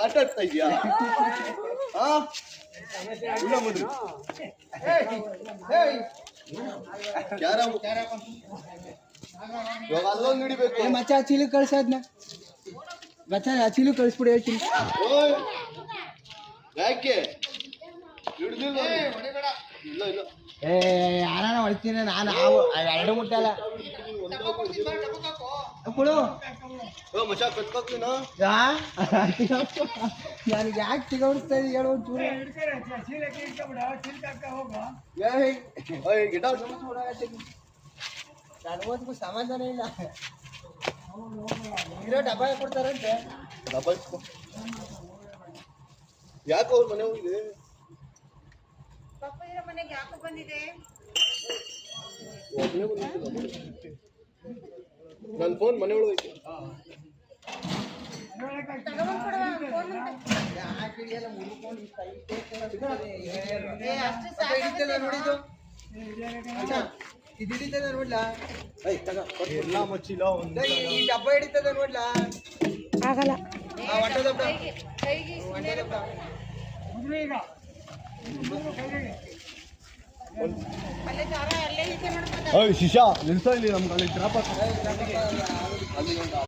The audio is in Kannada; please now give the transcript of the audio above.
ಆಟ ಆಡ್ತಾ ಇದೀಯಾ? ಇವಾಗ ಅಲ್ಲೊಂದು ಹಿಡಿಬೇಕು. ಮಚ್ಚ ಚೀಲು ಕಳ್ಸದ್ನ ಮಚ್ಚ ಚೀಲು ಕಳಿಸ್ಬಿಡಿ ಹೇಳ್ತೀನಿ. ಯಾಕೆ ಹಿಡ್ದಿಲ್ಲ? ಇಲ್ಲ ಇಲ್ಲ ಯಾರ ಹೊಡ್ತೀನಿ ನಾನು ಎರಡು ಮುಟ್ಟಲ್ಲ ಕೊಡು. ಮಚ್ಚ ಕಟ್ಕೋತೀನ ನನಗೆ ಯಾಕೆ ಸಿಗೋಡ್ತಾ ಇದೀಯ ಹೇಳು ಒಂಚೂರು. ನನಗೋಸ್ಕರ ಸಮಾಧಾನ ಇಲ್ಲ. ಇರೋ ಡಬ್ಬ ಕೊಡ್ತಾರಂತೆ. ಡಬ್ಬ ಇಸ್ಕೊ. ಯಾಕೆ ಅವ್ರ ಮನೆ ಹೋಗಿದೆ? ಮನೆಗೆ ಯಾಕೆ ಬಂದಿದೆ? ನನ್ನ ಫೋನ್ ಮನೆ ಒಳಗೆ ಇದು ಹಿಡಿತದ ನೋಡ್ಲಾ? ಎಲ್ಲ ಮಚ್ಚಿಲ್ಲ. ಈ ಡಬ್ಬ ಹಿಡಿತದ ನೋಡ್ಲಾ? ಆಗಲ್ಲ. ಶಿಶಾ ನಿಲ್ಸ ಇಲ್ಲಿ ನಮ್ಗೆ ಅಲ್ಲಿ